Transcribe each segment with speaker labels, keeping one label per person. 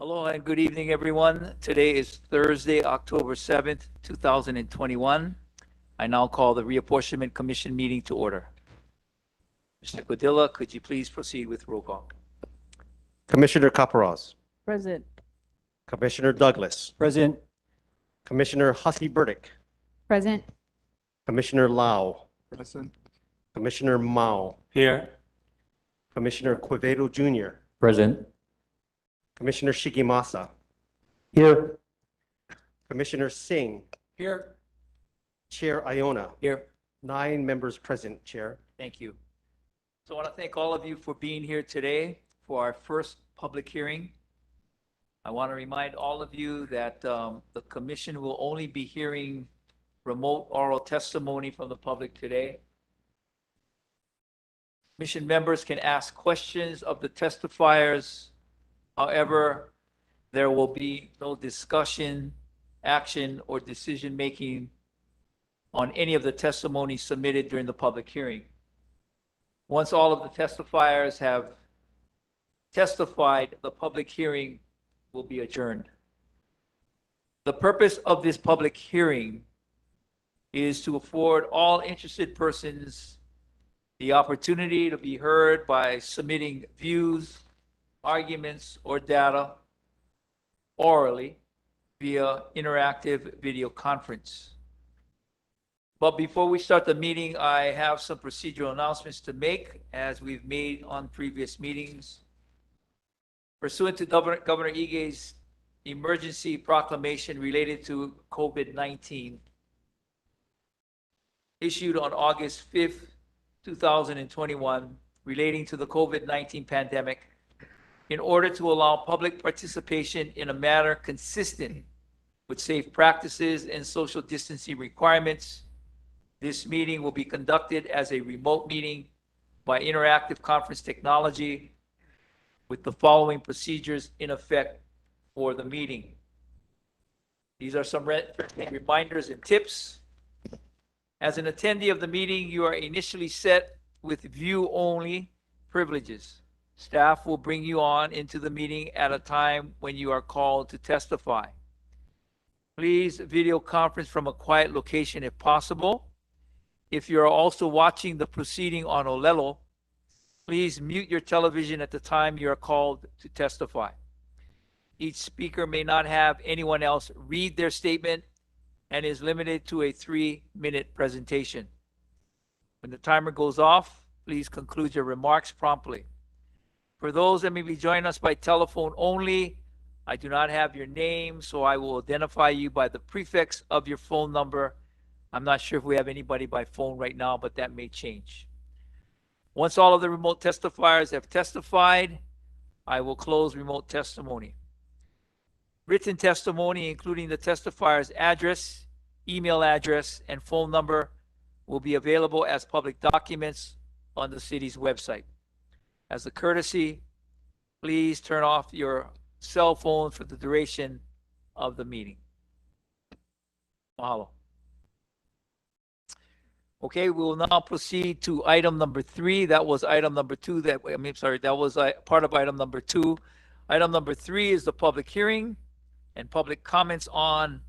Speaker 1: Hello and good evening, everyone. Today is Thursday, October 7th, 2021. I now call the Reapportionment Commission meeting to order. Mr. Codilla, could you please proceed with roll call?
Speaker 2: Commissioner Caparaz,
Speaker 3: Present.
Speaker 2: Commissioner Douglas,
Speaker 3: Present.
Speaker 2: Commissioner Hussey Burdick,
Speaker 3: Present.
Speaker 2: Commissioner Lau,
Speaker 3: Present.
Speaker 2: Commissioner Mao,
Speaker 3: Here.
Speaker 2: Commissioner Quevedo Jr.,
Speaker 3: Present.
Speaker 2: Commissioner Shigimasa,
Speaker 3: Here.
Speaker 2: Commissioner Singh,
Speaker 1: Here.
Speaker 2: Chair Iona.
Speaker 1: Here.
Speaker 2: 9 members present, Chair.
Speaker 1: Thank you. So I want to thank all of you for being here today for our first public hearing. I want to remind all of you that the commission will only be hearing remote oral testimony from the public today. Commission members can ask questions of the testifiers. However, there will be no discussion, action, or decision-making on any of the testimony submitted during the public hearing. Once all of the testifiers have testified, the public hearing will be adjourned. The purpose of this public hearing is to afford all interested persons the opportunity to be heard by submitting views, arguments, or data orally via interactive video conference. But before we start the meeting, I have some procedural announcements to make, as we've made on previous meetings. Pursuant to Governor Ige's emergency proclamation related to COVID-19, issued on August 5th, 2021, relating to the COVID-19 pandemic, in order to allow public participation in a manner consistent with safe practices and social distancing requirements, this meeting will be conducted as a remote meeting by interactive conference technology with the following procedures in effect for the meeting. These are some reminders and tips. As an attendee of the meeting, you are initially set with view-only privileges. Staff will bring you on into the meeting at a time when you are called to testify. Please video conference from a quiet location if possible. If you are also watching the proceeding on Olelo, please mute your television at the time you are called to testify. Each speaker may not have anyone else read their statement and is limited to a 3-minute presentation. When the timer goes off, please conclude your remarks promptly. For those that may be joining us by telephone only, I do not have your name, so I will identify you by the prefix of your phone number. I'm not sure if we have anybody by phone right now, but that may change. Once all of the remote testifiers have testified, I will close remote testimony. Written testimony, including the testifier's address, email address, and phone number, will be available as public documents on the city's website. As a courtesy, please turn off your cell phones for the duration of the meeting. Mahalo. Okay, we will now proceed to item number 3. That was item number 2. That was part of item number 2. Item number 3 is the public hearing and public comments on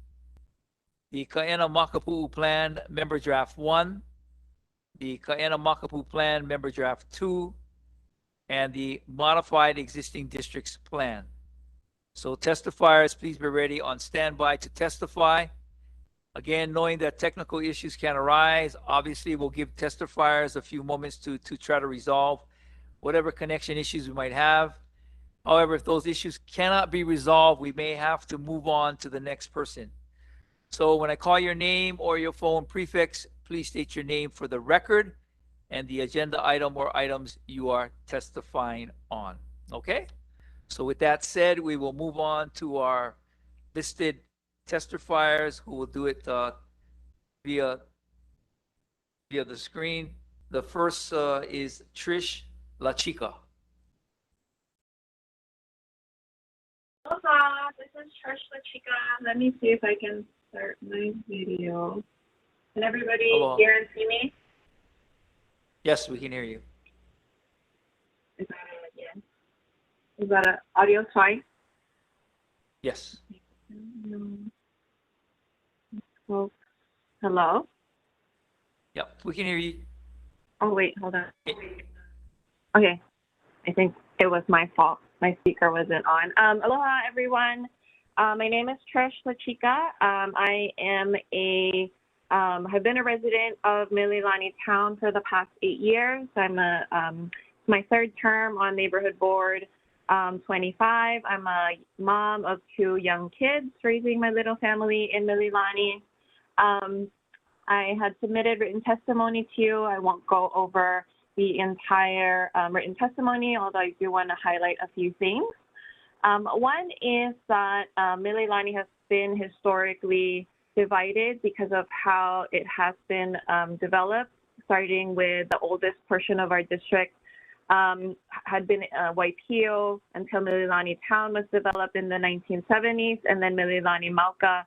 Speaker 1: the Kaena Makapu'u Plan Member Draft 1, the Kaena Makapu'u Plan Member Draft 2, and the Modified Existing Districts Plan. So testifiers, please be ready on standby to testify. Again, knowing that technical issues can arise, obviously we'll give testifiers a few moments to try to resolve whatever connection issues we might have. However, if those issues cannot be resolved, we may have to move on to the next person. So when I call your name or your phone prefix, please state your name for the record and the agenda item or items you are testifying on. Okay? So with that said, we will move on to our listed testifiers who will do it via the screen. The first is Trish La Chica.
Speaker 4: Aloha, this is Trish La Chica. Let me see if I can start my video. Can everybody
Speaker 1: Hello.
Speaker 4: hear and see me?
Speaker 1: Yes, we can hear you.
Speaker 4: Is that it? Yeah. Is that audio fine?
Speaker 1: Yes.
Speaker 4: Oh, hello?
Speaker 1: Yep, we can hear you.
Speaker 4: Oh, wait, hold on. Okay, I think it was my fault. My speaker wasn't on. Aloha, everyone. My name is Trish Lachika. I am have been a resident of Mililani Town for the past 8 years. I'm my third term on neighborhood board, 25. I'm a mom of 2 young kids, raising my little family in Mililani. I had submitted written testimony to you. I won't go over the entire written testimony, although I do want to highlight a few things. One is that Mililani has been historically divided because of how it has been developed, starting with the oldest portion of our district had been Waipio until Mililani Town was developed in the 1970s, and then Mililani Mauka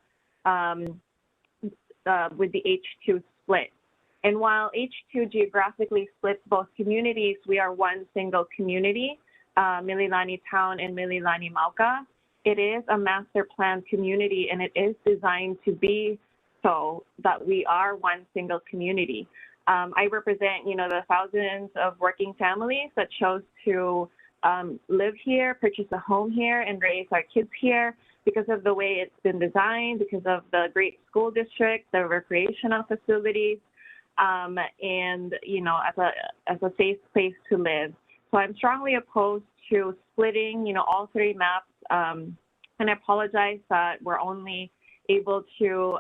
Speaker 4: with the H2 split. And while H2 geographically splits both communities, we are one single community, Mililani Town and Mililani Mauka. It is a master plan community, and it is designed to be so that we are one single community. I represent, the thousands of working families that chose to live here, purchase a home here, and raise our kids here because of the way it's been designed, because of the great school district, the recreational facilities, and, as a safe place to live. So I'm strongly opposed to splitting, all 3 maps. And I apologize that we're only able to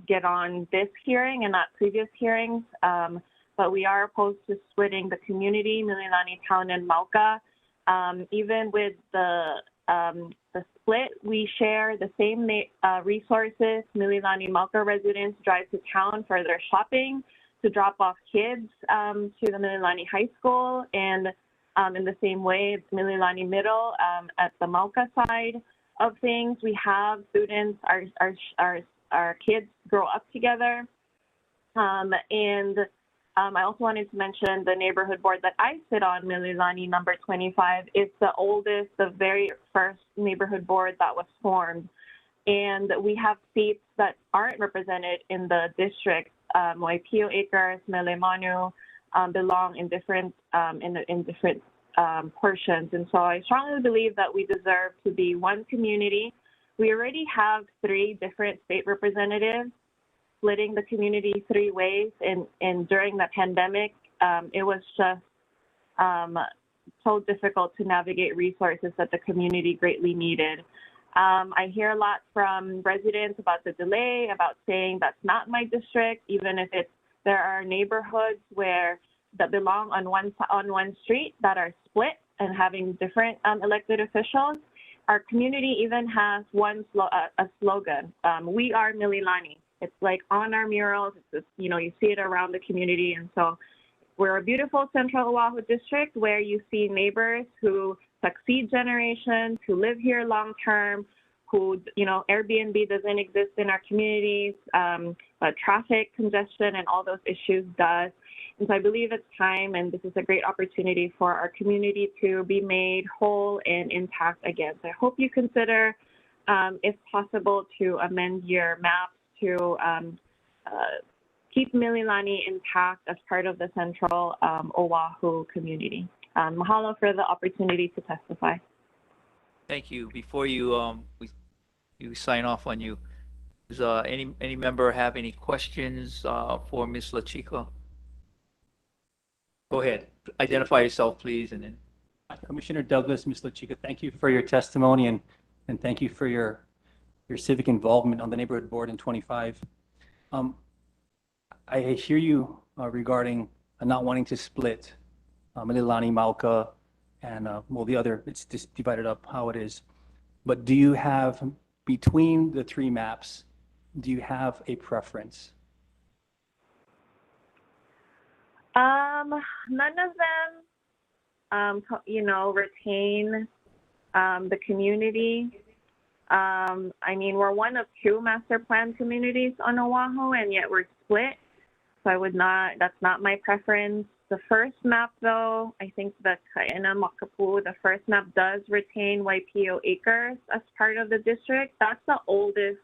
Speaker 4: get on this hearing and not previous hearings. But we are opposed to splitting the community, Mililani Town and Mauka. Even with the split, we share the same resources. Mililani Mauka residents drive to town for their shopping, to drop off kids to the Mililani High School, and in the same way, it's Mililani Middle at the Mauka side of things. We have students, our kids grow up together, and I also wanted to mention the neighborhood board that I sit on, Mililani number 25. It's the oldest, the very first neighborhood board that was formed, and we have seats that aren't represented in the district. Waipio Acres, Melemanu belong in different different portions, and so I strongly believe that we deserve to be one community. We already have 3 different state representatives splitting the community 3 ways, and during the pandemic, it was just so difficult to navigate resources that the community greatly needed. I hear a lot from residents about the delay, about saying that's not my district, even if there are neighborhoods that belong on one street that are split and having different elected officials. Our community even has a slogan, we are Mililani. It's like on our murals, it's just, you see it around the community. And so we're a beautiful Central Oahu district where you see neighbors who succeed generations, who live here long term, who, Airbnb doesn't exist in our communities, but traffic congestion and all those issues does. And so I believe it's time, and this is a great opportunity for our community to be made whole and intact again. So I hope you consider, if possible, to amend your maps to keep Mililani intact as part of the Central Oahu community. Mahalo for the opportunity to testify.
Speaker 1: Thank you. Before you you sign off on you, does any member have any questions for Ms. Lachika? Go ahead. Identify yourself, please, and then.
Speaker 3: Commissioner Douglas, Ms. Lachika, thank you for your testimony and thank you for your civic involvement on the neighborhood board in 25. I hear you regarding not wanting to split Mililani, Mauka, and the other, it's just divided up how it is. But do you have, between the 3 maps, do you have a preference?
Speaker 4: None of them, retain the community. I mean, we're one of 2 master plan communities on Oahu, and yet we're split. So that's not my preference. The first map, though, I think the Kaena Makapu, the first map does retain Waipio Acres as part of the district. That's the oldest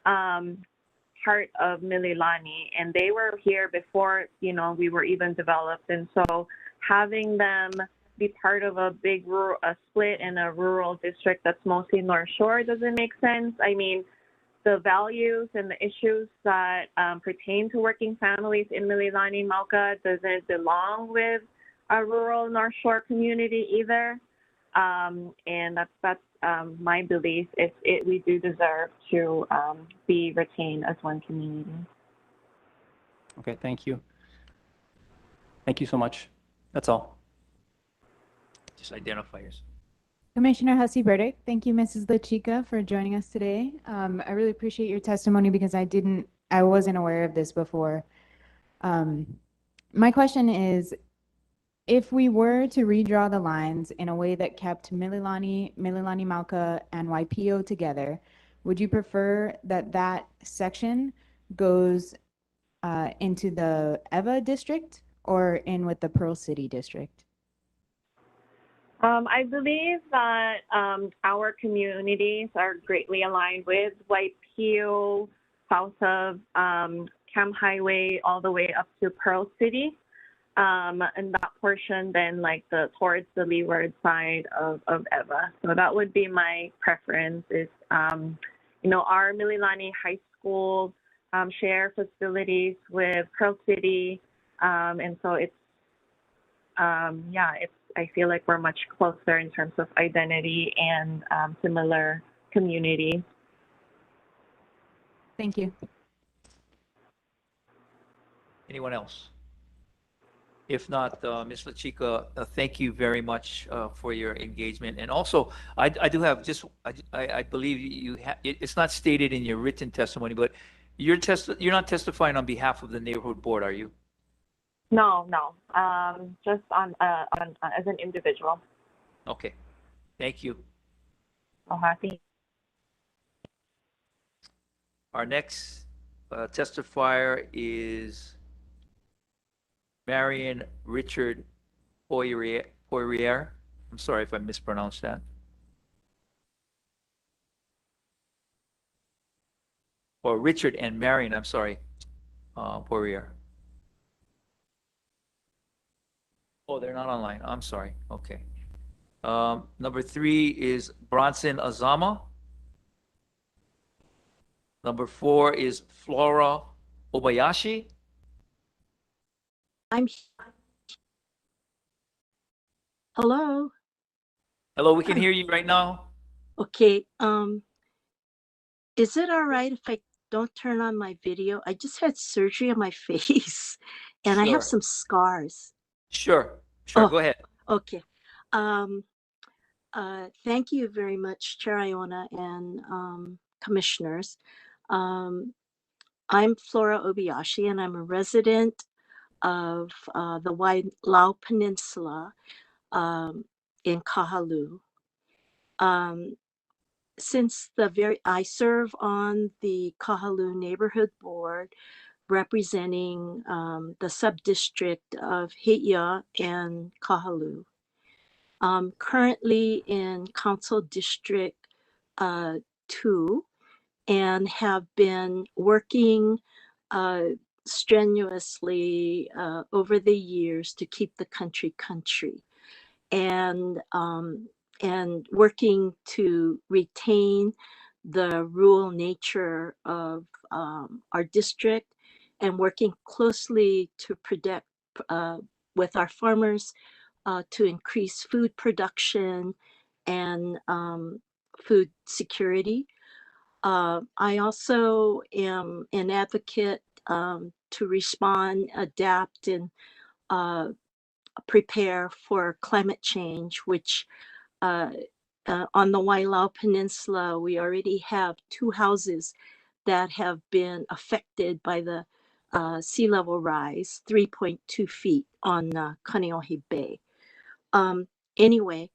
Speaker 4: part of Mililani, and they were here before, you know, we were even developed. And so having them be part of a big rural, a split in a rural district that's mostly North Shore doesn't make sense. I mean, the values and the issues that pertain to working families in Mililani Mauka doesn't belong with a rural North Shore community either. And that's my belief. We do deserve to be retained as one community.
Speaker 3: Okay, thank you. Thank you so much. That's all.
Speaker 1: Just identify yourself.
Speaker 5: Commissioner Hussey Burdick, thank you, Mrs. LaChica, for joining us today. I really appreciate your testimony because I wasn't aware of this before. My question is, if we were to redraw the lines in a way that kept Mililani Mauka, and Waipio together, would you prefer that section goes into the EVA district or in with the Pearl City district?
Speaker 4: I believe that our communities are greatly aligned with Waipio, south of Cam Highway, all the way up to Pearl City. And that portion then towards the leeward side of EVA. So that would be my preference is, you know, our Mililani High School share facilities with Pearl City. And so I feel like we're much closer in terms of identity and similar communities.
Speaker 5: Thank you.
Speaker 1: Anyone else? If not, Ms. LaChica, thank you very much for your engagement. And also, I do have just, I believe you have, it's not stated in your written testimony, but you're not testifying on behalf of the neighborhood board, are you?
Speaker 4: No, just on as an individual.
Speaker 1: Okay, thank you.
Speaker 4: Oh, happy.
Speaker 1: Our next testifier is Marion Richard Poirier. I'm sorry if I mispronounced that. Or Richard and Marion, I'm sorry, Poirier. Oh, they're not online. I'm sorry. Okay. Number 3 is Bronson Azama. Number 4 is Flora Obayashi.
Speaker 6: Hello.
Speaker 1: Hello, we can hear you right now.
Speaker 6: Okay. Is it all right if I don't turn on my video? I just had surgery on my face and I have
Speaker 1: Sure.
Speaker 6: some scars.
Speaker 1: Sure,
Speaker 6: Oh.
Speaker 1: go ahead.
Speaker 6: Okay. Thank you very much, Chair Iona and commissioners. I'm Flora Obayashi and I'm a resident of the Wailau Peninsula in Kahalu. Since I serve on the Kahalu Neighborhood Board representing the sub-district of Hei'a and Kahalu. Currently in Council District 2 and have been working strenuously over the years to keep the country and working to retain the rural nature of our district and working closely to protect with our farmers to increase food production and food security. I also am an advocate to respond, adapt, and prepare for climate change, which on the Wailau Peninsula, we already have 2 houses that have been affected by the sea level rise, 3.2 feet on Kaneohe Bay. Anyway,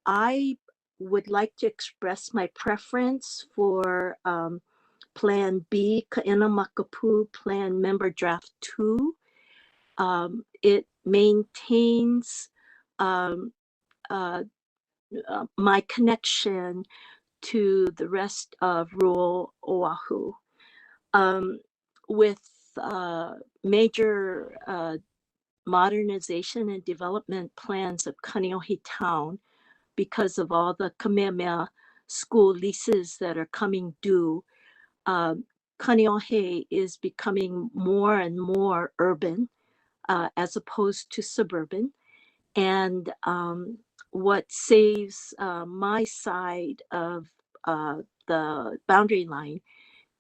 Speaker 6: I would like to express my preference for Plan B, Kaena Makapu Plan Member Draft 2. It maintains um, my connection to the rest of rural Oahu. With major modernization and development plans of Kaneohe Town, because of all the Kamehameha school leases that are coming due, Kaneohe is becoming more and more urban as opposed to suburban. And what saves my side of the boundary line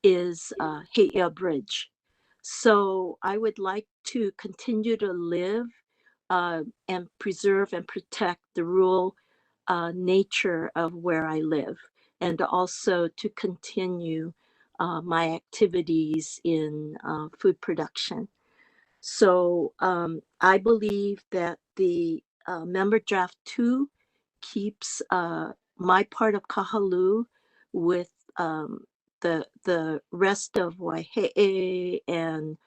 Speaker 6: is Heia Bridge. So I would like to continue to live and preserve and protect the rural nature of where I live, and also to continue my activities in food production. So I believe that the member draft 2 keeps my part of Kahalu with the rest of Waihe'e and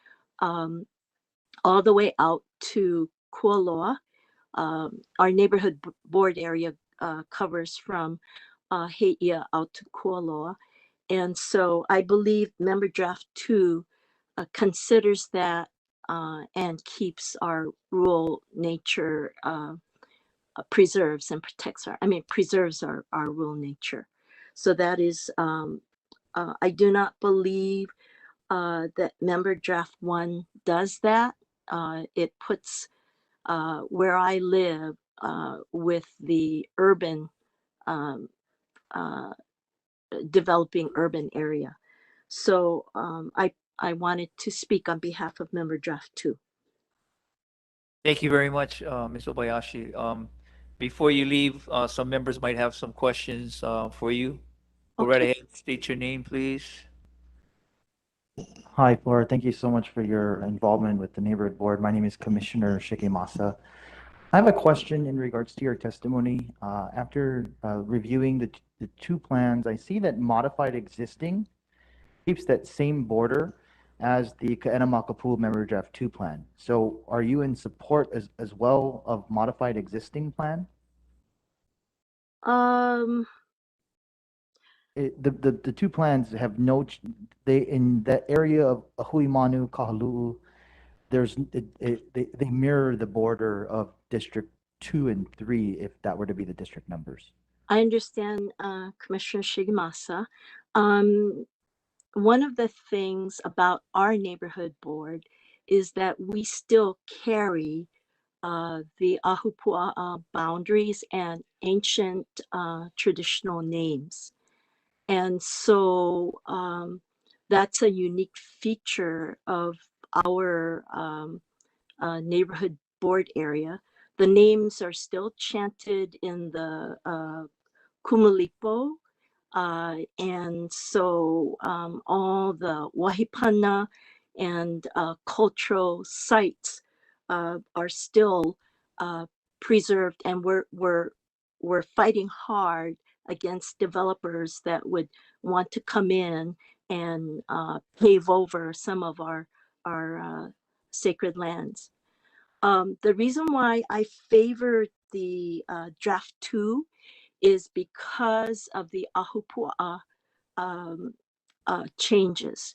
Speaker 6: all the way out to Kualoa. Our neighborhood board area covers from Heia out to Kualoa. And so I believe member draft 2 considers that and keeps our rural nature preserves and protects preserves our rural nature. So that is, I do not believe that member draft 1 does that. It puts where I live with the urban, developing urban area. So I wanted to speak on behalf of member draft 2.
Speaker 1: Thank you very much, Ms. Obayashi. Before you leave, some members might have some questions for you. Go right
Speaker 6: Okay.
Speaker 1: ahead, state your name, please.
Speaker 7: Hi, Flora. Thank you so much for your involvement with the neighborhood board. My name is Commissioner Shigemasa. I have a question in regards to your testimony. After reviewing the two plans, I see that modified existing keeps that same border as the Ka'enamakapu Member Draft 2 plan. So are you in support as well of modified existing plan? The two plans have no, they, in that area of Ahuimanu, Kahaluu, they mirror the border of District 2 and 3 if that were to be the district numbers.
Speaker 6: I understand, Commissioner Shigemasa. One of the things about our neighborhood board is that we still carry the Ahupua'a boundaries and ancient traditional names. And so that's a unique feature of our neighborhood board area. The names are still chanted in the Kumulipo. And so all the Wahipana and cultural sites are still preserved, and we're fighting hard against developers that would want to come in and pave over some of our sacred lands. The reason why I favor the draft 2 is because of the Ahupua'a changes.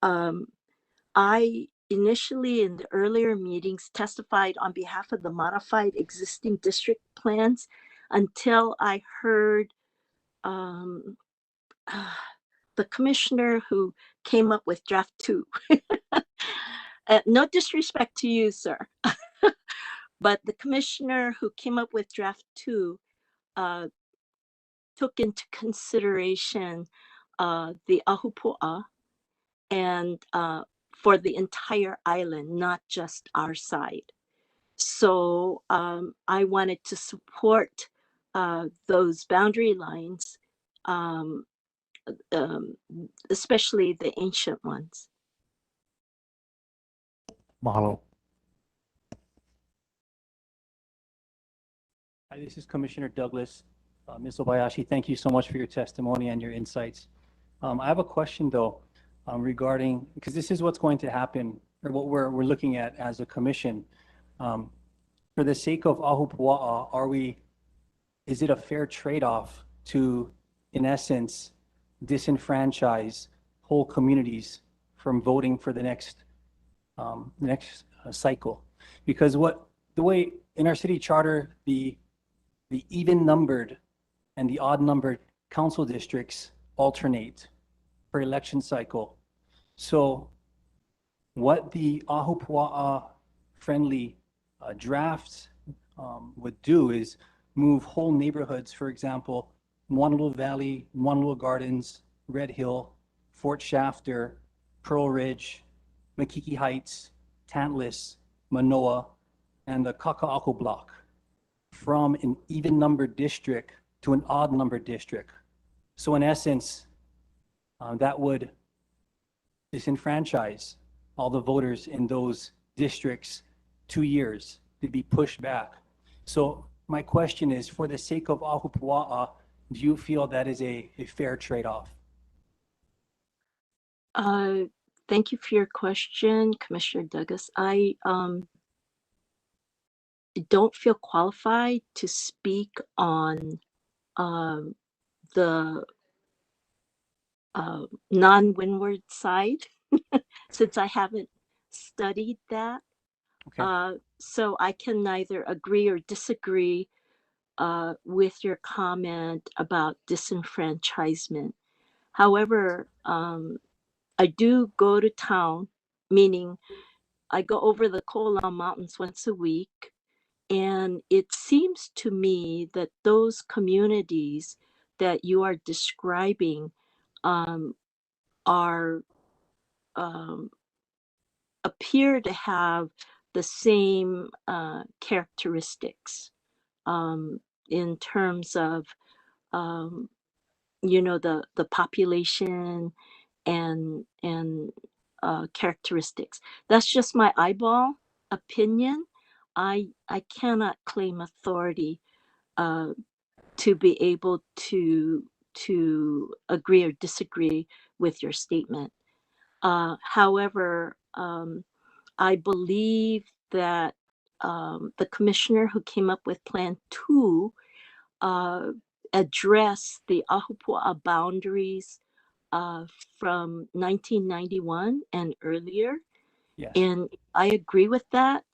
Speaker 6: I initially in the earlier meetings testified on behalf of the modified existing district plans until I heard the commissioner who came up with draft 2. No disrespect to you, sir, but the commissioner who came up with draft 2 took into consideration the Ahupua'a and for the entire island, not just our side. So I wanted to support those boundary lines, especially the ancient ones.
Speaker 7: Mahalo.
Speaker 3: Hi, this is Commissioner Douglas. Ms. Obayashi, thank you so much for your testimony and your insights. I have a question though regarding, because this is what's going to happen or what we're looking at as a commission, for the sake of Ahupua'a, is it a fair trade-off to, in essence, disenfranchise whole communities from voting for the next cycle? Because the way in our city charter, the even numbered and the odd numbered council districts alternate per election cycle. So what the Ahupua'a friendly drafts would do is move whole neighborhoods, for example, Honolulu Valley, Honolulu Gardens, Red Hill, Fort Shafter, Pearl Ridge, Makiki Heights, Tantalus, Manoa, and the Kaka'ako block from an even numbered district to an odd numbered district. So in essence, that would disenfranchise all the voters in those districts 2 years to be pushed back. So my question is, for the sake of Ahupua'a, do you feel that is a fair trade-off?
Speaker 6: Thank you for your question, Commissioner Douglas. I don't feel qualified to speak on the non-windward side since I haven't studied that.
Speaker 3: Okay.
Speaker 6: So I can neither agree or disagree with your comment about disenfranchisement. However, I do go to town, meaning I go over the Ko'olau Mountains once a week, and it seems to me that those communities that you are describing are appear to have the same characteristics in terms of the population and characteristics. That's just my eyeball opinion. I cannot claim authority to be able to agree or disagree with your statement. However, I believe that the commissioner who came up with Plan 2 addressed the Ahupua'a boundaries from 1991 and earlier.
Speaker 3: Yes.
Speaker 6: And I agree with that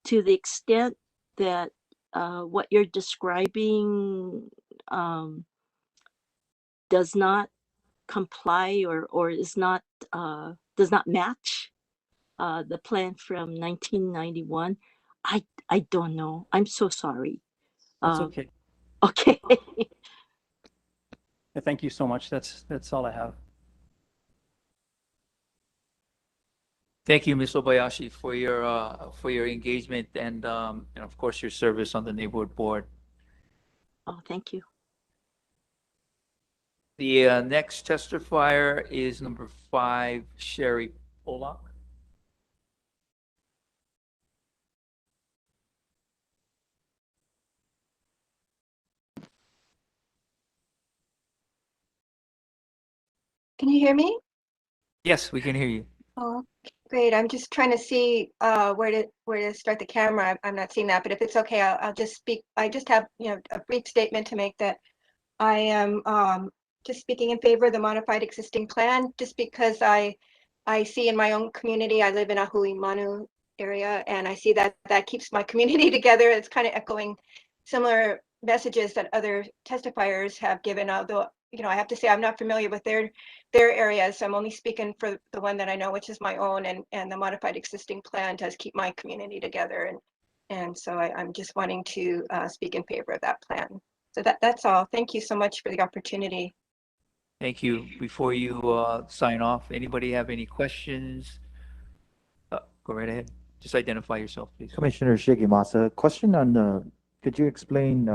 Speaker 6: to the extent that what you're describing does not comply or is not does not match the plan from 1991. I don't know. I'm so sorry.
Speaker 3: That's okay.
Speaker 6: Okay.
Speaker 3: Thank you so much. That's all I have.
Speaker 1: Thank you, Ms. Obayashi, for your engagement and of course your service on the neighborhood board.
Speaker 6: Oh, thank you.
Speaker 1: The next testifier is number 5, Sherry Pollock.
Speaker 8: Can you hear me?
Speaker 1: Yes, we can hear you.
Speaker 8: Oh, great. I'm just trying to see where to start the camera. I'm not seeing that, but if it's okay, I'll just speak. I just have a brief statement to make that I am just speaking in favor of the modified existing plan, just because I see in my own community, I live in a Huimanu area, and I see that keeps my community together. It's kind of echoing similar messages that other testifiers have given, although I have to say I'm not familiar with their areas. I'm only speaking for the one that I know, which is my own, and the modified existing plan does keep my community together, and so I'm just wanting to speak in favor of that plan. So that's all. Thank you so much for the opportunity.
Speaker 1: Thank you. Before you sign off, anybody have any questions? Go right ahead. Just identify yourself, please.
Speaker 7: Commissioner Shigimasa, question on could you explain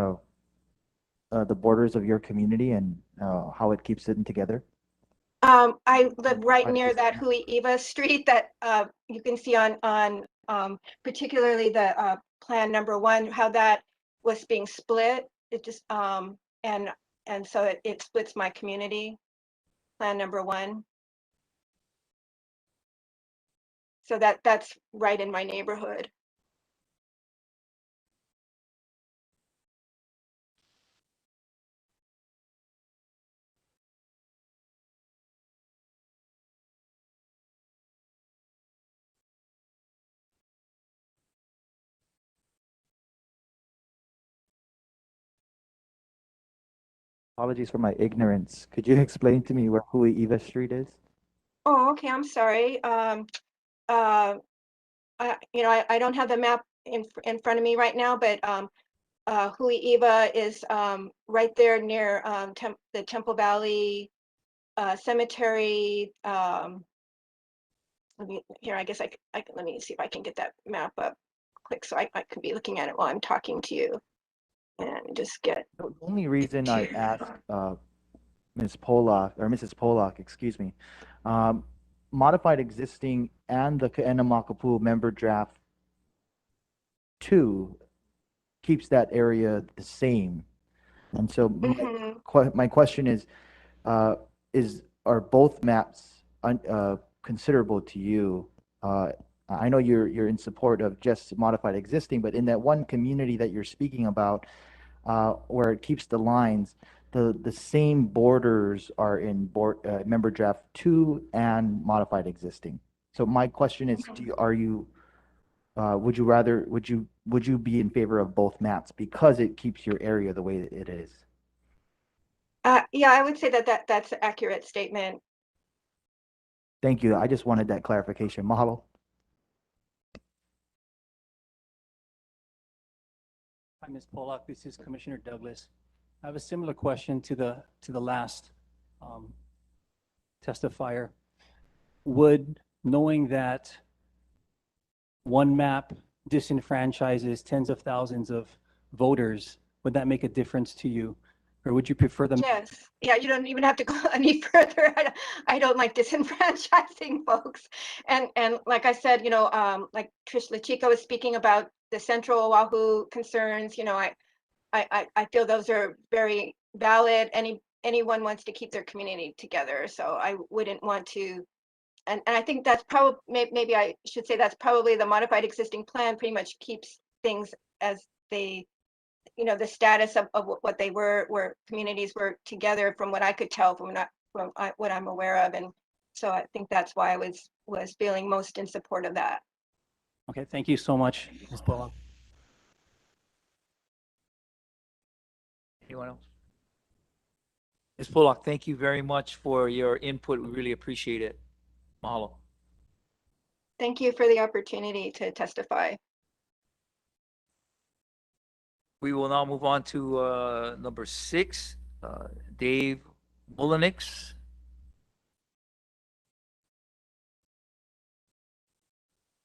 Speaker 7: the borders of your community and how it keeps it together?
Speaker 8: I live right near that Hui'iwa Street that you can see on particularly the plan number 1, how that was being split. It just and so it splits my community. Plan number 1. So that's right in my neighborhood.
Speaker 7: Apologies for my ignorance. Could you explain to me where Hui'iva Street is?
Speaker 8: Oh, okay, I'm sorry. I don't have the map in front of me right now, but Hui'iva is right there near the Temple Valley Cemetery. I guess let me see if I can get that map up quick so I could be looking at it while I'm talking to you and just get.
Speaker 7: The only reason I asked Ms. Pollock, or Mrs. Pollock, excuse me, modified existing and the Ka'enamakapu member draft 2 keeps that area the same. And so my question is are both maps considerable to you? I know you're in support of just modified existing, but in that one community that you're speaking about, where it keeps the lines, the same borders are in member draft 2 and modified existing. So my question is, would you be in favor of both maps because it keeps your area the way it is?
Speaker 8: Yeah, I would say that's an accurate statement.
Speaker 7: Thank you. I just wanted that clarification. Mahalo.
Speaker 3: Hi, Ms. Pollock. This is Commissioner Douglas. I have a similar question to the last testifier. Would knowing that one map disenfranchises tens of thousands of voters, would that make a difference to you? Or would you prefer them?
Speaker 8: Yes. Yeah, you don't even have to go any further. I don't like disenfranchising folks. And like I said, like Trish LaChica was speaking about the Central Oahu concerns, I feel those are very valid. Anyone wants to keep their community together. So I wouldn't want to, and I think that's probably, maybe I should say that's probably the modified existing plan pretty much keeps things as they, the status of what they were, where communities were together from what I could tell from what I'm aware of. And so I think that's why I was feeling most in support of that.
Speaker 3: Okay, thank you so much, Ms. Pollock.
Speaker 1: Anyone else? Ms. Pollock, thank you very much for your input. We really appreciate it. Mahalo.
Speaker 8: Thank you for the opportunity to testify.
Speaker 1: We will now move on to number 6, Dave Molinix.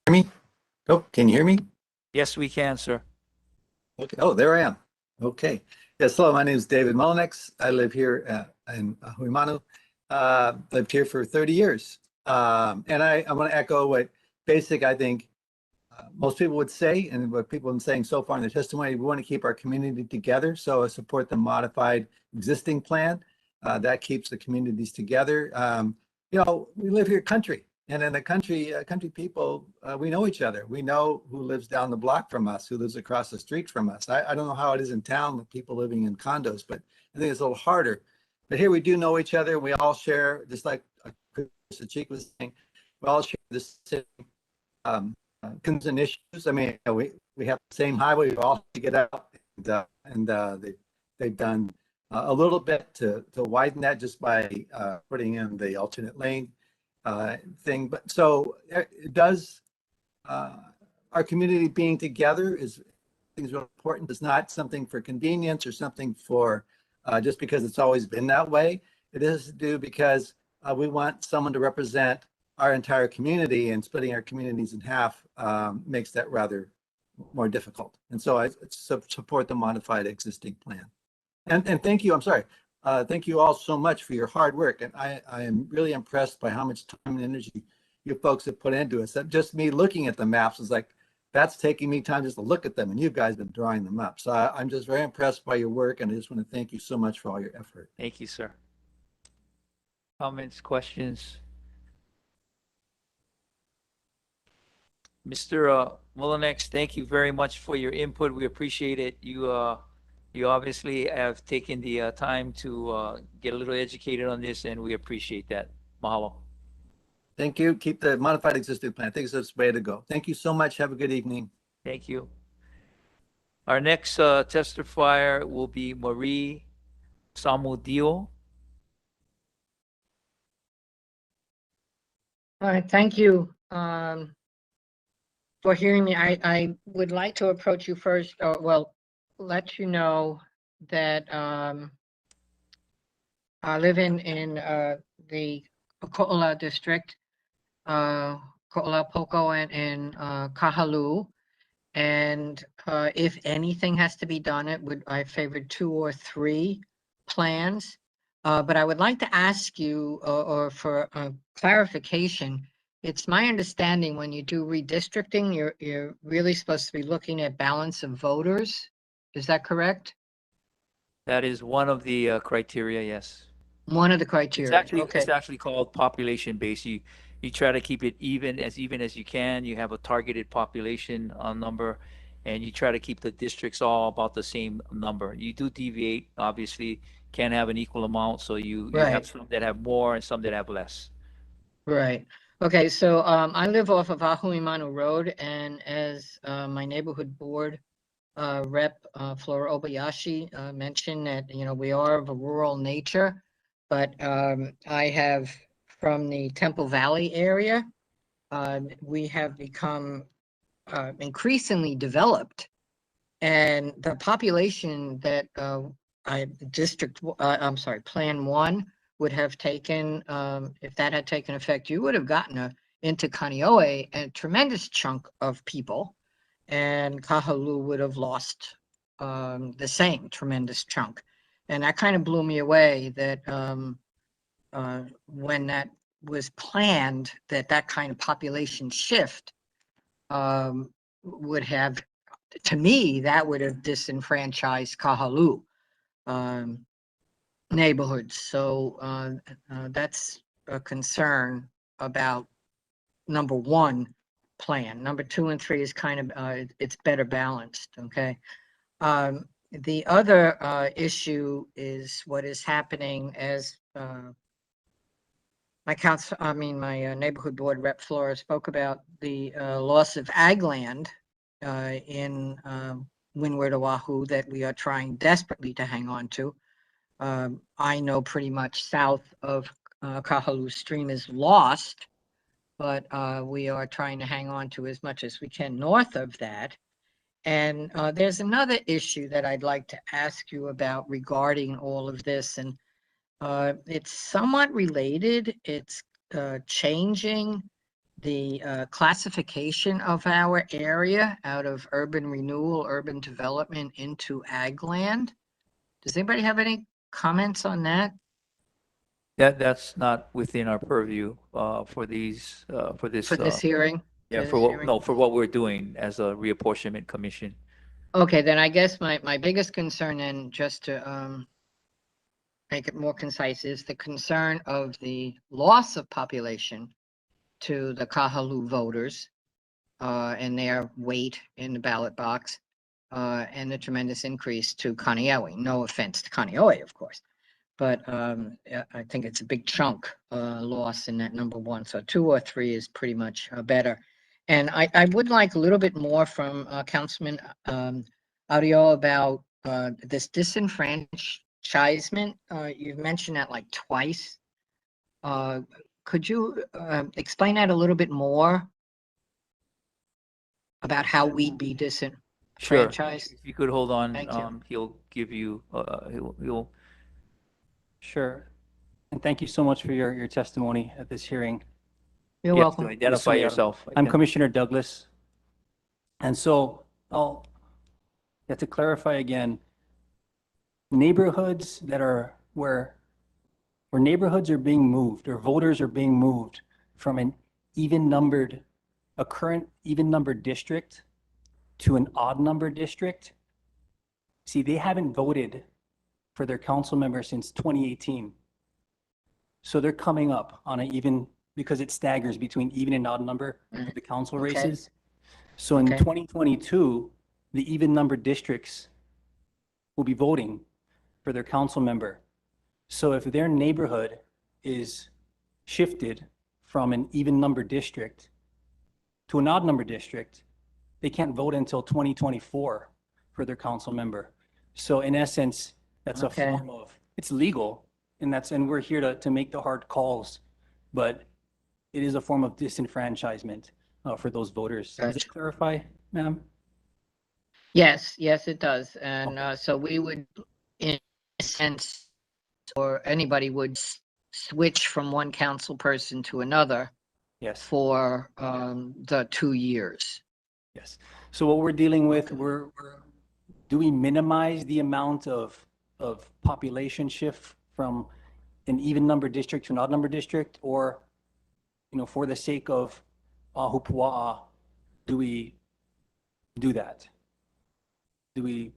Speaker 9: Hear me? Oh, can you hear me?
Speaker 1: Yes, we can, sir.
Speaker 9: Okay. Oh, there I am. Okay. Yes. Hello. My name is David Molinix. I live here in Huimanu. Lived here for 30 years. And I want to echo what I think most people would say, and what people have been saying so far in the testimony. We want to keep our community together. So I support the modified existing plan that keeps the communities together. We live here country. And in the country people, we know each other. We know who lives down the block from us, who lives across the street from us. I don't know how it is in town with people living in condos, but I think it's a little harder. But here we do know each other. We all share, just like Chris Achik was saying, we all share the same concerns and issues. I mean, we have the same highway. We all get out, and they've done a little bit to widen that just by putting in the alternate lane thing. But so it does, our community being together is things real important. It's not something for convenience or something for just because it's always been that way. It is to do because we want someone to represent our entire community, and splitting our communities in half makes that rather more difficult. And so I support the modified existing plan. And thank you. I'm sorry. Thank you all so much for your hard work. And I am really impressed by how much time and energy you folks have put into it. Just me looking at the maps is like, that's taking me time just to look at them, and you guys have been drawing them up. So I'm just very impressed by your work, and I just want to thank you so much for all your effort.
Speaker 1: Thank you, sir. Comments, questions? Mr. Molinix, thank you very much for your input. We appreciate it. You obviously have taken the time to get a little educated on this, and we appreciate that. Mahalo.
Speaker 9: Thank you. Keep the modified existing plan. I think it's the way to go. Thank you so much. Have a good evening.
Speaker 1: Thank you. Our next testifier will be Marie Samudio.
Speaker 10: All right, thank you for hearing me. I would like to approach you first, well, let you know that I live in the Ko'ola district, Ko'ola Poko and Kahalu. And if anything has to be done, I favored 2 or 3 plans. But I would like to ask you, or for clarification, it's my understanding when you do redistricting, you're really supposed to be looking at balance of voters. Is that correct?
Speaker 1: That is one of the criteria, yes.
Speaker 10: One of the
Speaker 1: It's
Speaker 10: criteria.
Speaker 1: actually
Speaker 10: Okay.
Speaker 1: it's actually called population based. You try to keep it even as you can. You have a targeted population number, and you try to keep the districts all about the same number. You do deviate, obviously, can't have an equal amount, so you have
Speaker 10: Right.
Speaker 1: some that have more and some that have less.
Speaker 10: Right. Okay. So I live off of Ahuimanu Road, and as my neighborhood board Rep Flora Obayashi mentioned that, we are of a rural nature, but I have from the Temple Valley area, we have become increasingly developed, and the population that I'm sorry, Plan 1 would have taken, if that had taken effect, you would have gotten into Kaneohe a tremendous chunk of people, and Kahalu would have lost the same tremendous chunk. And that kind of blew me away that when that was planned, that kind of population shift would have, to me, that would have disenfranchised Kahalu neighborhoods. So that's a concern about number 1 plan. Number 2 and 3 is kind of, it's better balanced, okay? The other issue is what is happening as my neighborhood board Rep Flora spoke about the loss of ag land in Windward, Oahu, that we are trying desperately to hang on to. I know pretty much south of Kahalu Stream is lost, but we are trying to hang on to as much as we can north of that. And there's another issue that I'd like to ask you about regarding all of this, and it's somewhat related. It's changing the classification of our area out of urban renewal, urban development into ag land. Does anybody have any comments on that?
Speaker 1: That's not within our purview for this
Speaker 10: For this hearing?
Speaker 1: yeah,
Speaker 10: For this hearing?
Speaker 1: for what we're doing as a reapportionment commission.
Speaker 10: Okay, then I guess my biggest concern, then, just to make it more concise, is the concern of the loss of population to the Kahalu voters and their weight in the ballot box, and the tremendous increase to Kaneohe. No offense to Kaneohe, of course, but I think it's a big chunk loss in that number 1. So 2 or 3 is pretty much better. And I would like a little bit more from Councilman Audio about this disenfranchisement. You've mentioned that like twice. Could you explain that a little bit more about how we'd be
Speaker 1: Sure.
Speaker 10: disenfranchised?
Speaker 1: If you could hold on,
Speaker 10: Thank you.
Speaker 1: he'll give you, he'll
Speaker 3: Sure. And thank you so much for your testimony at this hearing.
Speaker 10: You're
Speaker 1: you have to
Speaker 10: welcome.
Speaker 1: identify yourself.
Speaker 3: I'm Commissioner Douglas. And so I'll have to clarify again, neighborhoods that are where neighborhoods are being moved or voters are being moved from a current even numbered district to an odd number district. See, they haven't voted for their council member since 2018. So they're coming up on an even, because it staggers between even and odd number for the council
Speaker 10: Okay.
Speaker 3: races. So in
Speaker 10: Okay.
Speaker 3: 2022, the even numbered districts will be voting for their council member. So if their neighborhood is shifted from an even number district to an odd number district, they can't vote until 2024 for their council member. So in essence, that's a
Speaker 10: Okay.
Speaker 3: form of, it's legal, and we're here to make the hard calls, but it is a form of disenfranchisement for those voters. Does
Speaker 10: Gotcha.
Speaker 3: it clarify, ma'am?
Speaker 10: Yes, yes, it does. And
Speaker 3: Okay.
Speaker 10: so we would, in a sense, or anybody would switch from one council person to another
Speaker 3: Yes.
Speaker 10: for the 2 years.
Speaker 3: Yes. So what we're dealing with, do we minimize the amount of population shift from an even number district to an odd number district? Or, for the sake of Ahupua'a, do we do that? Do we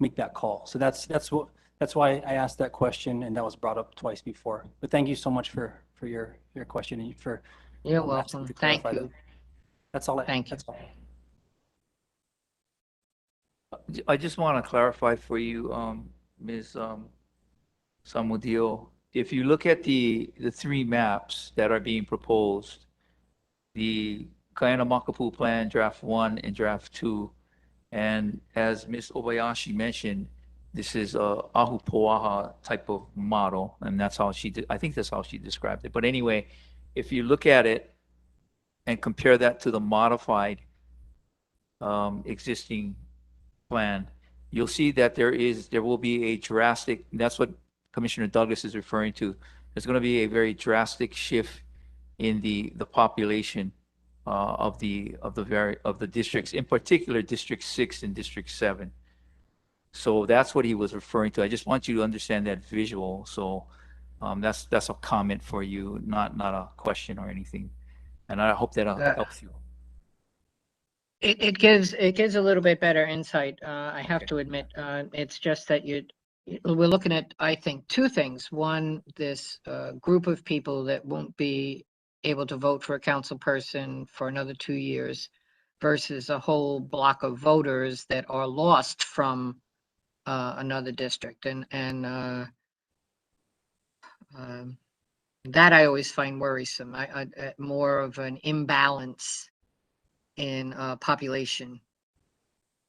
Speaker 3: make that call? So that's why I asked that question, and that was brought up twice before. But thank you so much for your question and for
Speaker 10: You're
Speaker 3: asking
Speaker 10: welcome.
Speaker 3: to
Speaker 10: Thank
Speaker 3: clarify that.
Speaker 10: you.
Speaker 3: That's all.
Speaker 10: Thank you.
Speaker 3: That's all.
Speaker 1: I just want to clarify for you, Ms. Samudio. If you look at the three maps that are being proposed, the Kaena Makapu Plan, Draft 1 and Draft 2, and as Ms. Obayashi mentioned, this is a Ahupua'a type of model, and that's how I think that's how she described it. But anyway, if you look at it and compare that to the modified existing plan, you'll see that there will be a drastic, that's what Commissioner Douglas is referring to. There's going to be a very drastic shift in the population of the districts, in particular District 6 and District 7. So that's what he was referring to. I just want you to understand that visual. So that's a comment for you, not a question or anything. And I hope that helps you.
Speaker 10: It gives a little bit better insight. I have
Speaker 1: Okay.
Speaker 10: to admit, it's just that we're looking at, I think, two things. One, this group of people that won't be able to vote for a council person for another 2 years versus a whole block of voters that are lost from another district. And that I always find worrisome. I more of an imbalance in population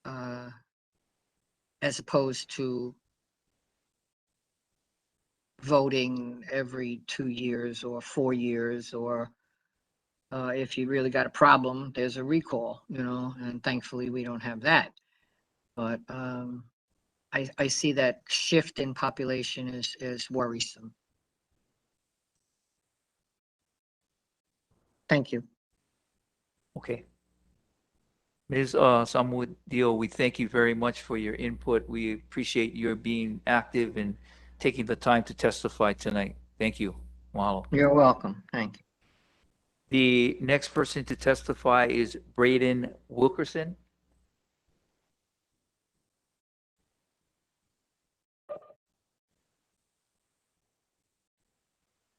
Speaker 10: as opposed to voting every 2 years or 4 years, or if you really got a problem, there's a recall, and thankfully we don't have that. But I see that shift in population is worrisome. Thank you.
Speaker 1: Okay. Ms. Samudio, we thank you very much for your input. We appreciate your being active and taking the time to testify tonight. Thank you. Mahalo.
Speaker 10: You're welcome. Thank you.
Speaker 1: The next person to testify is Braden Wilkerson.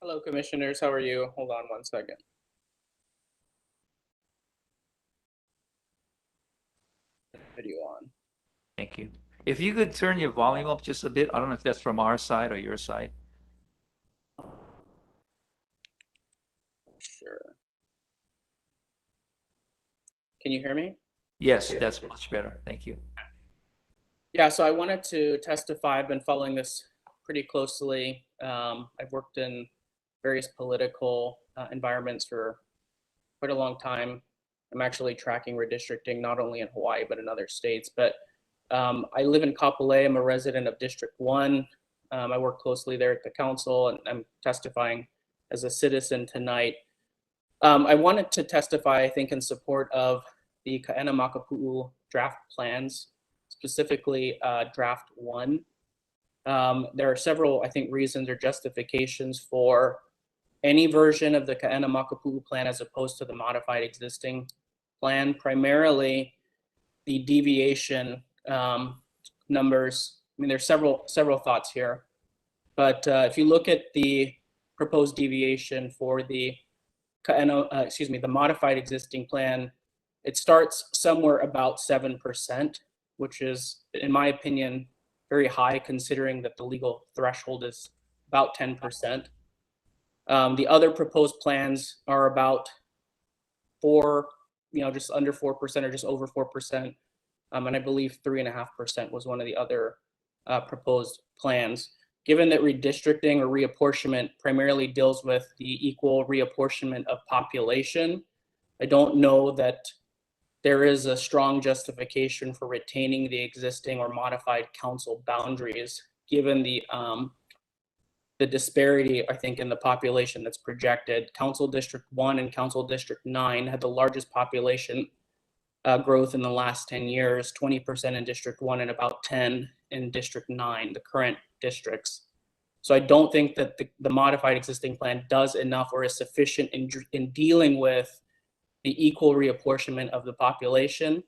Speaker 11: Hello, commissioners. How are you? Hold on one second. Video on.
Speaker 1: Thank you. If you could turn your volume up just a bit, I don't know if that's from our side or your side.
Speaker 11: Sure. Can you hear me?
Speaker 1: Yes, that's much better. Thank you.
Speaker 11: Yeah, so I wanted to testify. I've been following this pretty closely. I've worked in various political environments for quite a long time. I'm actually tracking redistricting not only in Hawaii, but in other states. But I live in Kapolei. I'm a resident of District 1. I work closely there at the council, and I'm testifying as a citizen tonight. I wanted to testify, I think, in support of the Kaena Makapu'u draft plans, specifically draft 1. There are several, I think, reasons or justifications for any version of the Kaena Makapu'u plan as opposed to the modified existing plan. Primarily, the deviation numbers. I mean, there's several thoughts here, but if you look at the proposed deviation for the the modified existing plan, It starts somewhere about 7%, which is, in my opinion, very high considering that the legal threshold is about 10%. The other proposed plans are about just under 4% or just over 4%. And I believe 3.5% was one of the other proposed plans. Given that redistricting or reapportionment primarily deals with the equal reapportionment of population, I don't know that there is a strong justification for retaining the existing or modified council boundaries, given the disparity, I think, in the population that's projected. Council District 1 and Council District 9 had the largest population growth in the last 10 years, 20% in District 1 and about 10 in District 9, the current districts. So I don't think that the modified existing plan does enough or is sufficient in dealing with the equal reapportionment of the population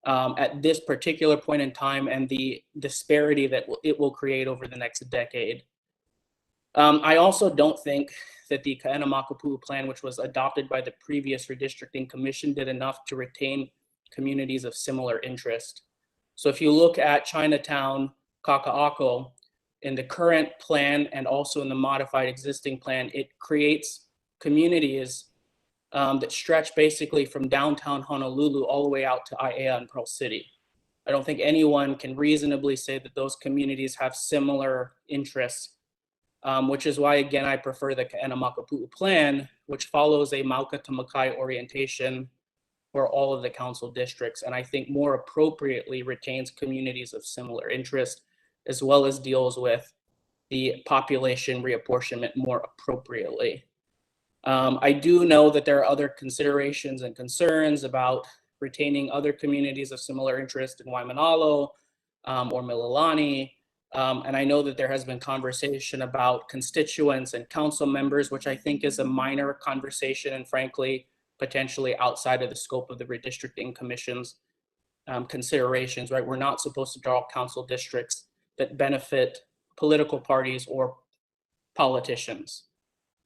Speaker 11: at this particular point in time and the disparity that it will create over the next decade. I also don't think that the Ka'ena-Makapu'u plan, which was adopted by the previous redistricting commission, did enough to retain communities of similar interest. So if you look at Chinatown, Kaka'ako, in the current plan and also in the modified existing plan, it creates communities that stretch basically from downtown Honolulu all the way out to Aiea and Pearl City. I don't think anyone can reasonably say that those communities have similar interests, which is why, again, I prefer the Ka'ena-Makapu'u plan, which follows a Mauka to Makai orientation for all of the council districts, and I think more appropriately retains communities of similar interest, as well as deals with the population reapportionment more appropriately. I do know that there are other considerations and concerns about retaining other communities of similar interest in Waimanalo or Mililani. And I know that there has been conversation about constituents and council members, which I think is a minor conversation and frankly, potentially outside of the scope of the redistricting commission's considerations, right? We're not supposed to draw council districts that benefit political parties or politicians.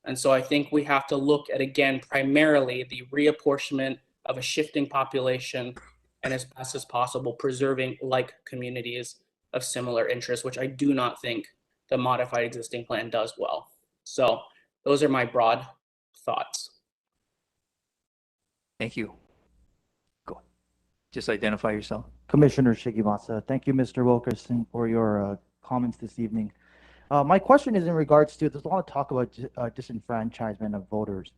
Speaker 11: And so I think we have to look at, again, primarily the reapportionment of a shifting population and as best as possible, preserving like communities of similar interest, which I do not think the modified existing plan does well. So those are my broad thoughts.
Speaker 1: Thank you. Go. Just identify yourself.
Speaker 7: Commissioner Shigimasa. Thank you, Mr. Wilkerson, for your comments this evening. My question is in regards to, there's a lot of talk about disenfranchisement of voters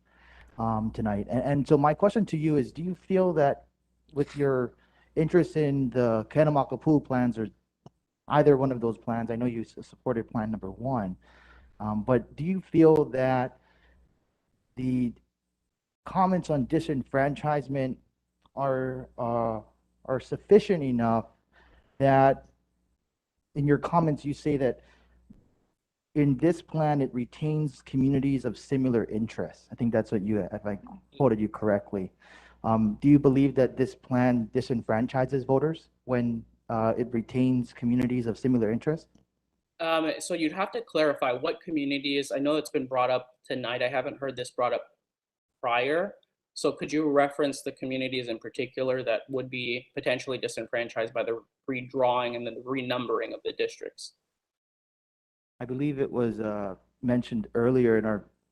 Speaker 7: tonight. And so my question to you is, do you feel that with your interest in the Ka'ena-Makapu'u plans or either one of those plans, I know you supported plan number 1, but do you feel that the comments on disenfranchisement are sufficient enough that in your comments you say that in this plan it retains communities of similar interests? I think that's what you, if I quoted you correctly. Do you believe that this plan disenfranchises voters when it retains communities of similar interest?
Speaker 11: So you'd have to clarify what communities. I know it's been brought up tonight. I haven't heard this brought up prior. So could you reference the communities in particular that would be potentially disenfranchised by the redrawing and the renumbering of the districts?
Speaker 7: I believe it was mentioned earlier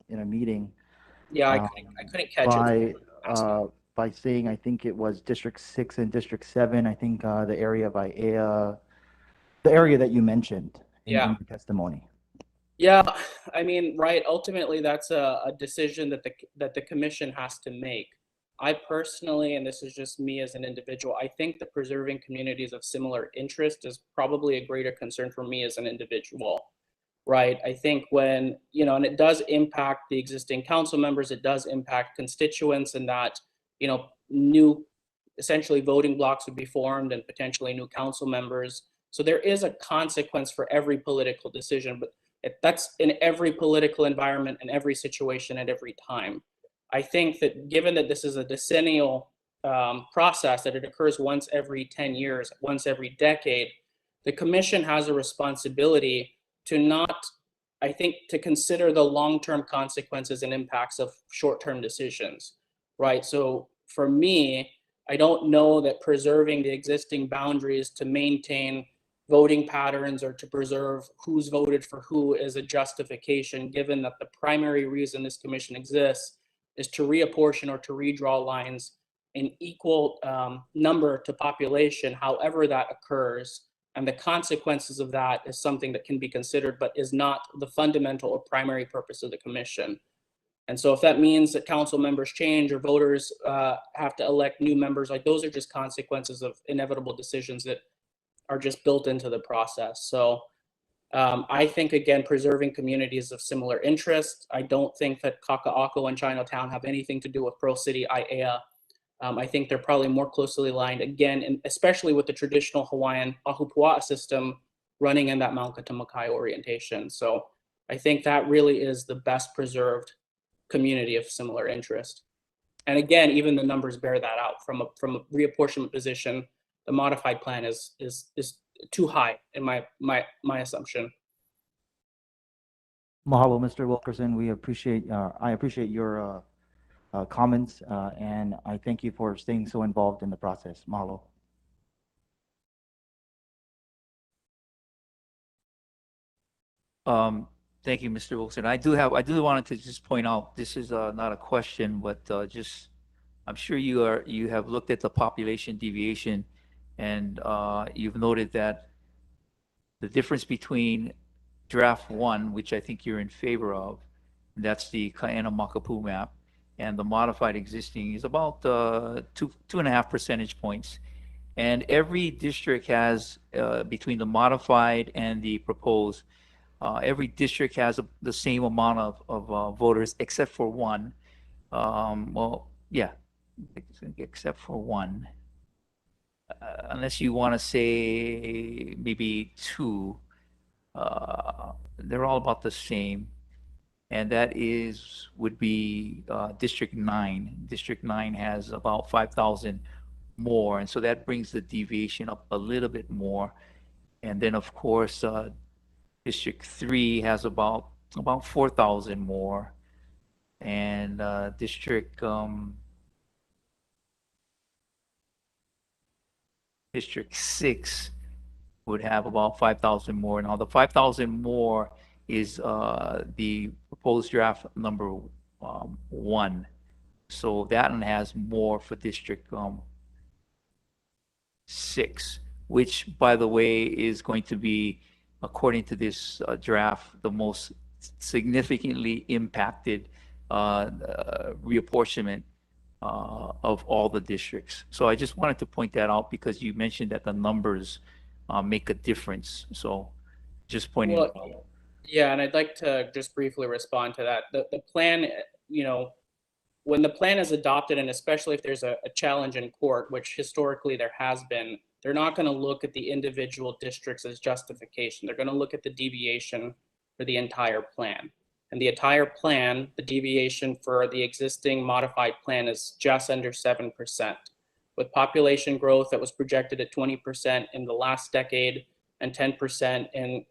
Speaker 7: in a meeting.
Speaker 11: Yeah, I couldn't catch it.
Speaker 7: By saying, I think it was District 6 and District 7, I think the area of Aiea, the area that you mentioned in your testimony.
Speaker 11: Yeah, I mean, right, ultimately that's a decision that the commission has to make. I personally, and this is just me as an individual, I think that preserving communities of similar interest is probably a greater concern for me as an individual, right? I think when, and it does impact the existing council members, it does impact constituents, and that, new essentially voting blocks would be formed and potentially new council members. So there is a consequence for every political decision, but that's in every political environment and every situation at every time. I think that given that this is a decennial process, that it occurs once every 10 years, once every decade, the commission has a responsibility to to consider the long-term consequences and impacts of short-term decisions, right? So for me, I don't know that preserving the existing boundaries to maintain voting patterns or to preserve who's voted for who is a justification, given that the primary reason this commission exists is to reapportion or to redraw lines in equal number to population, however that occurs. And the consequences of that is something that can be considered, but is not the fundamental or primary purpose of the commission. And so if that means that council members change or voters have to elect new members, like those are just consequences of inevitable decisions that are just built into the process. So I think, again, preserving communities of similar interest. I don't think that Kaka'ako and Chinatown have anything to do with Pearl City, Aiea. I think they're probably more closely aligned, again, and especially with the traditional Hawaiian Ahupua'a system running in that Mauka to Makai orientation. So I think that really is the best preserved community of similar interest. And again, even the numbers bear that out. From a reapportionment position, the modified plan is too high in my assumption.
Speaker 7: Mahalo, Mr. Wilkerson. I appreciate your comments, and I thank you for staying so involved in the process. Mahalo.
Speaker 1: Thank you, Mr. Wilson. I do wanted to just point out, this is not a question, but I'm sure you have looked at the population deviation, and you've noted that the difference between draft 1, which I think you're in favor of, that's the Kaena Makapu map, and the modified existing is about 2.5 percentage points. And every district has, between the modified and the proposed, every district has the same amount of voters except for one. Well, yeah, except for one. Unless you want to say maybe two, they're all about the same. And that would be District 9. District 9 has about 5,000 more. And so that brings the deviation up a little bit more. And then, of course, District 3 has about 4,000 more. And District 6 would have about 5,000 more. Now, the 5,000 more is the proposed draft number 1. So that one has more for District 6, which, by the way, is going to be, according to this draft, the most significantly impacted reapportionment of all the districts. So I just wanted to point that out because you mentioned that the numbers make a difference. So just pointing it out.
Speaker 11: Yeah, and I'd like to just briefly respond to that. The plan, when the plan is adopted, and especially if there's a challenge in court, which historically there has been, they're not going to look at the individual districts as justification. They're going to look at the deviation for the entire plan. And the entire plan, the deviation for the existing modified plan is just under 7%. With population growth that was projected at 20% in the last decade, and 10% in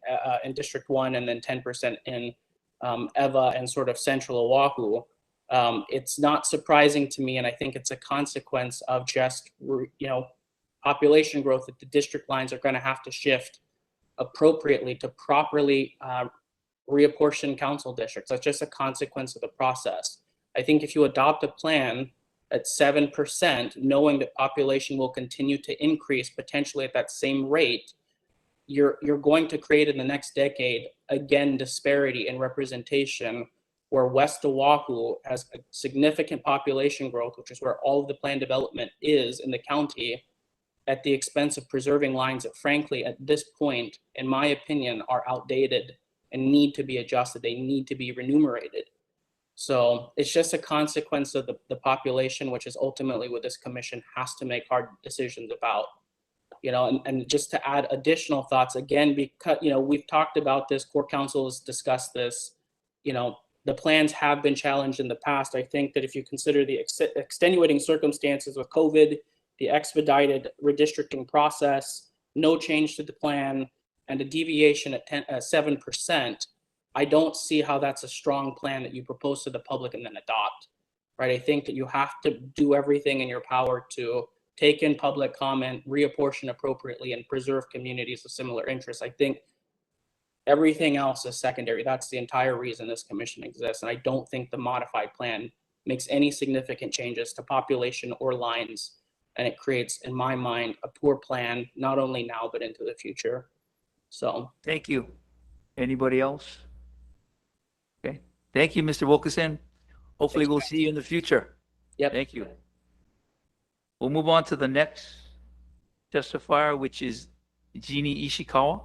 Speaker 11: District 1, and then 10% in EVA and sort of Central Oahu, it's not surprising to me, and I think it's a consequence of just, population growth, that the district lines are going to have to shift appropriately to properly reapportion council districts. That's just a consequence of the process. I think if you adopt a plan at 7%, knowing that population will continue to increase potentially at that same rate, you're going to create in the next decade, again, disparity in representation, where West Oahu has a significant population growth, which is where all of the planned development is in the county, at the expense of preserving lines that, frankly, at this point, in my opinion, are outdated and need to be adjusted. They need to be remunerated. So it's just a consequence of the population, which is ultimately what this commission has to make hard decisions about. And just to add additional thoughts, again, because, we've talked about this, core council has discussed this, the plans have been challenged in the past. I think that if you consider the extenuating circumstances with COVID, the expedited redistricting process, no change to the plan, and a deviation at 7%, I don't see how that's a strong plan that you propose to the public and then adopt, right? I think that you have to do everything in your power to take in public comment, reapportion appropriately, and preserve communities of similar interests. I think everything else is secondary. That's the entire reason this commission exists. And I don't think the modified plan makes any significant changes to population or lines. And it creates, in my mind, a poor plan, not only now, but into the future. So,
Speaker 1: Thank you. Anybody else? Okay. Thank you, Mr. Wilkerson. Hopefully we'll see you in the future.
Speaker 11: yep.
Speaker 1: Thank you. We'll move on to the next testifier, which is Jeannie Ishikawa.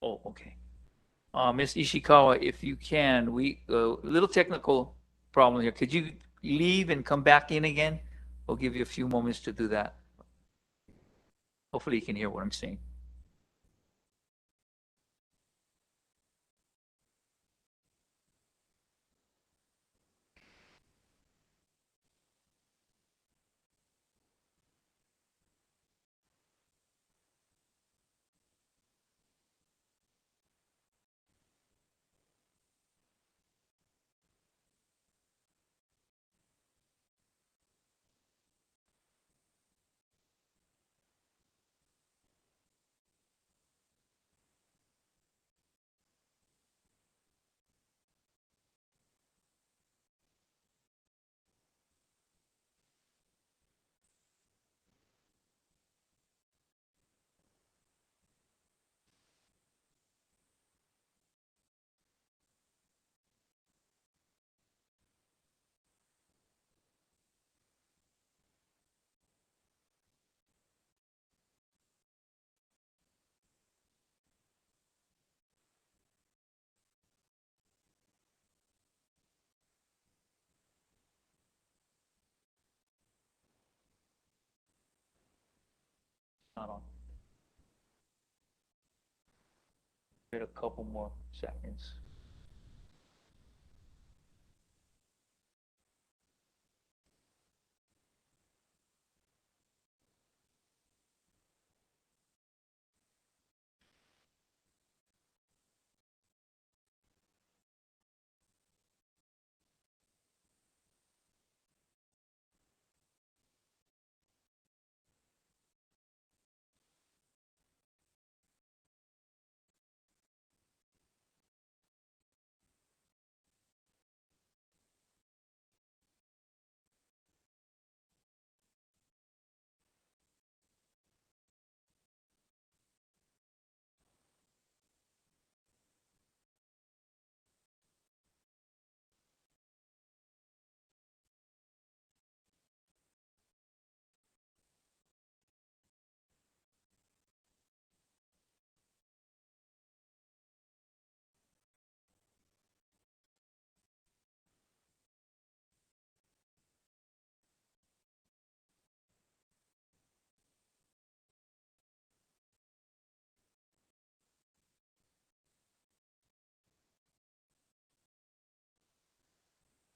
Speaker 1: Oh, okay. Ms. Ishikawa, if you can, a little technical problem here. Could you leave and come back in again? We'll give you a few moments to do that. Hopefully you can hear what I'm saying. Not on. Wait a couple more seconds.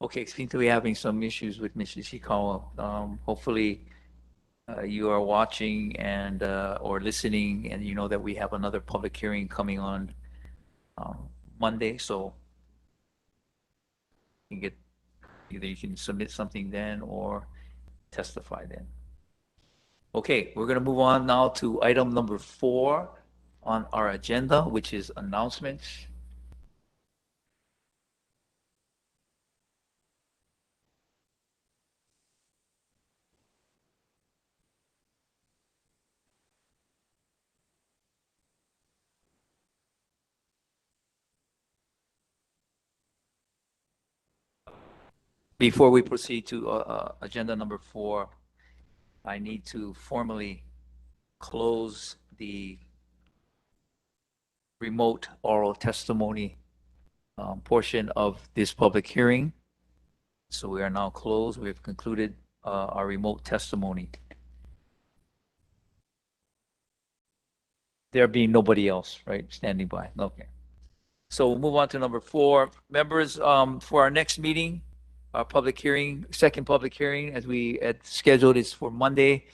Speaker 1: Okay, seem to be having some issues with Ms. Ishikawa. Hopefully, you are watching and or listening, and you know that we have another public hearing coming on Monday, so you can get either you can submit something then or testify then. Okay, we're going to move on now to item number 4 on our agenda, which is announcements. Before we proceed to agenda number 4, I need to formally close the remote oral testimony portion of this public hearing. So we are now closed. We have concluded our remote testimony. There being nobody else, right, standing by. Okay. So we'll move on to number 4. Members, for our next meeting, our public hearing, second public hearing, as we had scheduled, is for Monday,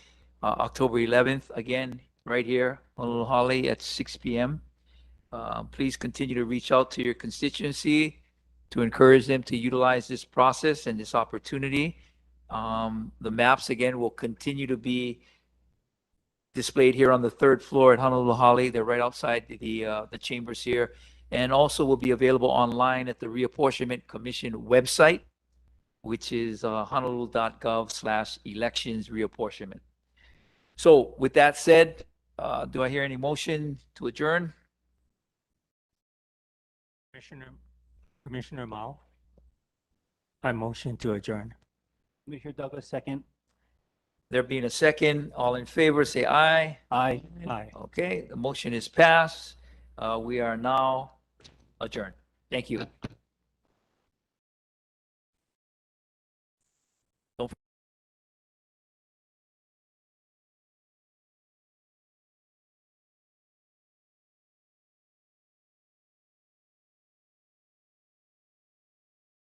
Speaker 1: October 11th, again, right here, Honolulu Holly at 6 p.m. Please continue to reach out to your constituency to encourage them to utilize this process and this opportunity. The maps, again, will continue to be displayed here on the 3rd floor at Honolulu Holly. They're right outside the chambers here, and also will be available online at the Reapportionment Commission website, which is honolulu.gov/elections reapportionment. So with that said, do I hear any motion to adjourn?
Speaker 12: Commissioner Mao, I motion to adjourn.
Speaker 3: Commissioner Douglas, second.
Speaker 1: There being a second, all in favor, say aye.
Speaker 3: Aye.
Speaker 12: Aye.
Speaker 1: Okay, the motion is passed. We are now adjourned. Thank you.